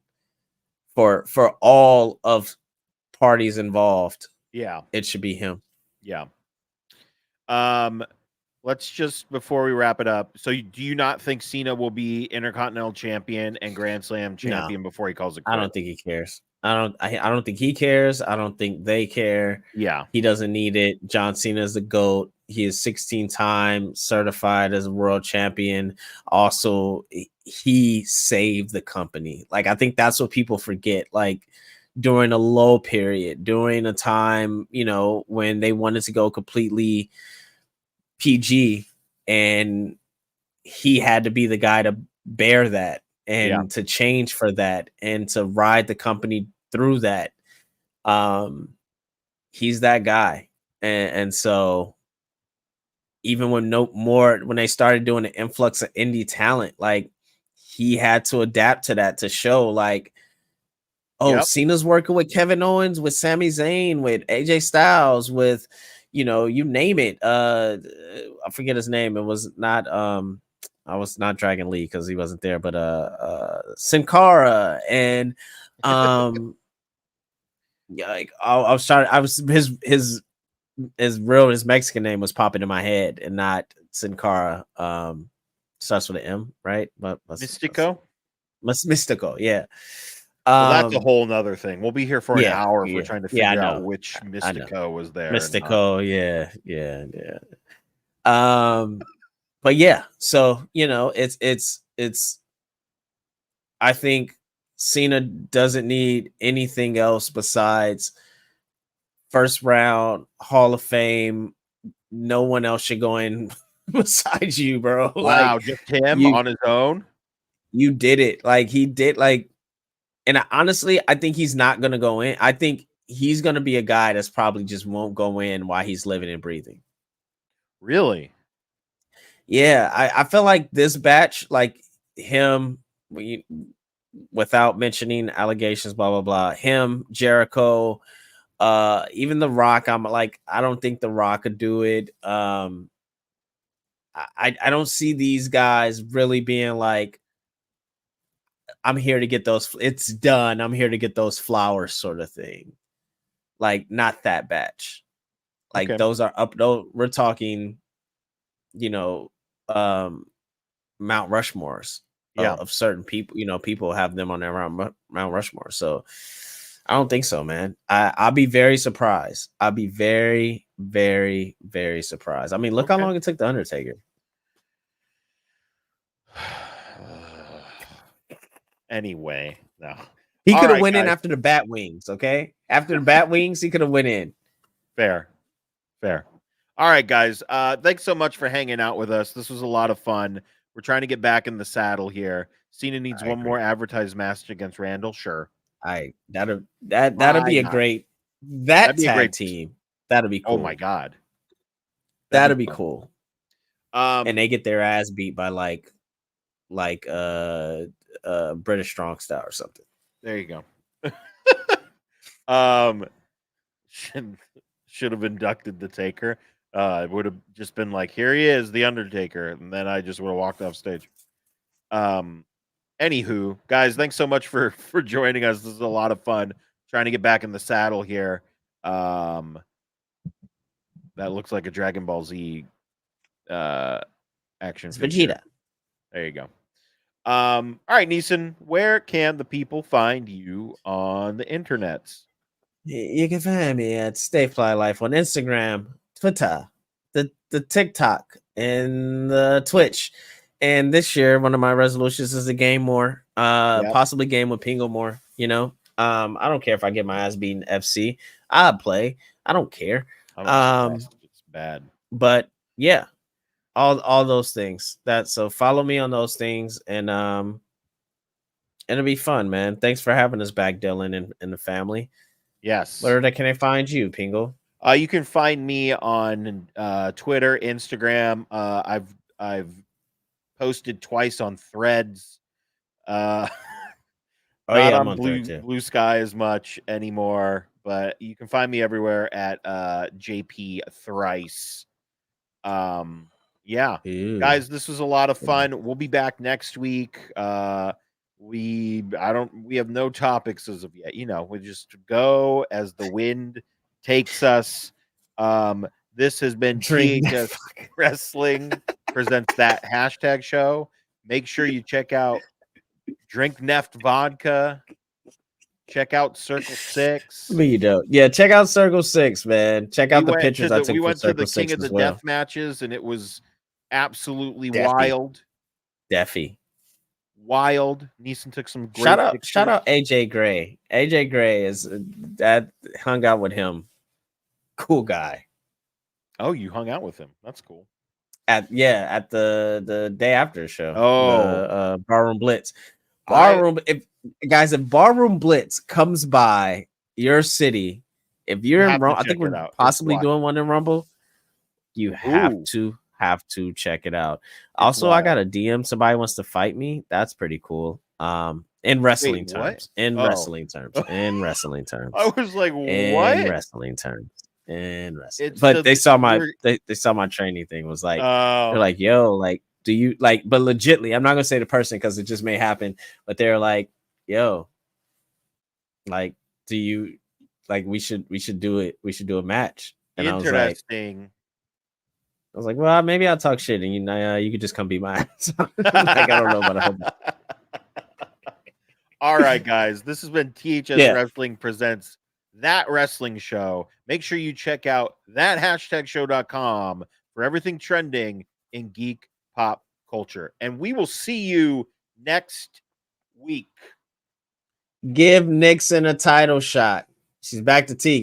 for all of parties involved. Yeah, it should be him. Yeah. let's just before we wrap it up. So, do you not think Cena will be Intercontinental Champion and Grand Slam No, champion before he calls it I quits? don't think he cares. I don't think he cares. I don't think they care. Yeah, He doesn't need it. John Cena is the GOAT. He is 16-time certified as a world champion. Also, he saved the company. Like, I think that's what people forget. Like, during a low period, during a time, when they wanted to go completely PG, and he had to be the guy to bear that yeah. and to change for that and to ride the company through that. He's that guy. And so even when they started doing the influx of indie talent, like, he had to adapt to that, to show like, oh, Yep. Cena's working with Kevin Owens, with Sami Zayn, with AJ Styles, with, you name it. I forget his name. It was not I was not Dragon Lee because he wasn't there, but Sin Cara, and yeah, like I was trying. I was his Mexican name was popping in my head, and not Sin Cara. Starts with an M, right? But Mystico. Mystico, yeah. Well, that's a whole nother thing. We'll be here for an hour if we're trying to I figure out know. which I know. Mystico was there. Mystico, yeah. But yeah, so it's I think Cena doesn't need anything else besides first round Hall of Fame. No one else should go in besides you, bro. Wow, Like, just him you on his own. you did it. Like, he did, like, and honestly, I think he's not gonna go in. I think he's gonna be a guy that's probably just won't go in while he's living and breathing. Really? Yeah, I feel like this batch, like him, without mentioning allegations, blah blah blah. Him, Jericho, even The Rock. I'm like, I don't think The Rock could do it. I don't see these guys really being like, I'm here to get those. It's done. I'm here to get those flowers, sort of thing. Like, not that batch. Like, Okay. those are up. Though we're talking, you know, um, Mount Rushmores Yeah. of certain people. People have them on their Mount Rushmore. So I don't think so, man. I'll be very surprised. I'll be very, very, very surprised. I mean, look how long it took the Undertaker. Anyway, no. He All could have right, went in guys. after the bat wings. Okay, after the bat wings, he could have went in. Fair. All right, guys. Thanks so much for hanging out with us. This was a lot of fun. We're trying to get back in the saddle here. Cena needs one more advertised match against Randall. Sure. That'll be Why a not? great That'd be a tag great team. That'll be cool. Oh my god. That'll be cool. And they get their ass beat by like British Strong Style or something. there you go. Should have inducted the Taker. It would have just been like, here he is, the Undertaker, and then I just would have walked off stage. Anywho, guys, thanks so much for joining us. This is a lot of fun trying to get back in the saddle here. That looks like a Dragon Ball Z action It's figure. Vegeta. There you go. All right, Neeson, where can the people find you on the internets? You can find me at Stay Fly Life on Instagram, Twitter, the TikTok, and the Twitch. And this year, one of my resolutions is to game more, possibly game with Pingo more. I don't care if I get my ass beaten FC. I'll play. I don't care. It's bad. But yeah, all those things. So follow me on those things, and it'll be fun, man. Thanks for having us back, Dylan, and the family. Yes. Where can I find you, Pingo? You can find me on Twitter, Instagram. I've posted twice on Threads. Not I'm on Threads, yeah. Blue Sky as much anymore, but you can find me everywhere at JP Thrice. Yeah. Ew. Guys, this was a lot of fun. We'll be back next week. We have no topics as of yet. We just go as the wind takes us. This has been Drink THS Wrestling presents that hashtag show. Make sure you check out Drink Neft Vodka. Check out Circle 6. You don't. Yeah, check out Circle 6, man. Check out the went pictures to I the, took we from went to Circle the King 6 of the as well. Death matches, and it was absolutely Deathy. wild. Wild. Neeson took some great Shout out pictures. AJ Gray. AJ Gray is that hung out with him. Cool guy. Oh, you hung out with him. That's cool. At the day after the show. Oh, the Barroom Blitz. If Barroom Blitz comes by your city, if you're in Rumble, I think we're possibly doing one in Rumble. You have to check it out. Also, I got a DM. Somebody wants to fight me. That's pretty cool. In wrestling terms. In wrestling terms. I was like, what? In wrestling terms. But they saw my training thing. Was like, they're like, yo, like, do you like? But legitly, I'm not gonna say the person because it just may happen. But they're like, yo, like, do you like? We should do it. We should do a match. And interesting. I was like, well, maybe I'll talk shit, and you could just come be my ass. Like, I don't know about a whole. All right, guys, this has been THS Wrestling presents That Wrestling Show. Make sure you check out that #show.com for everything trending in geek pop culture, and we will see you next week. Give Nixon a title shot. She's back to Tegan.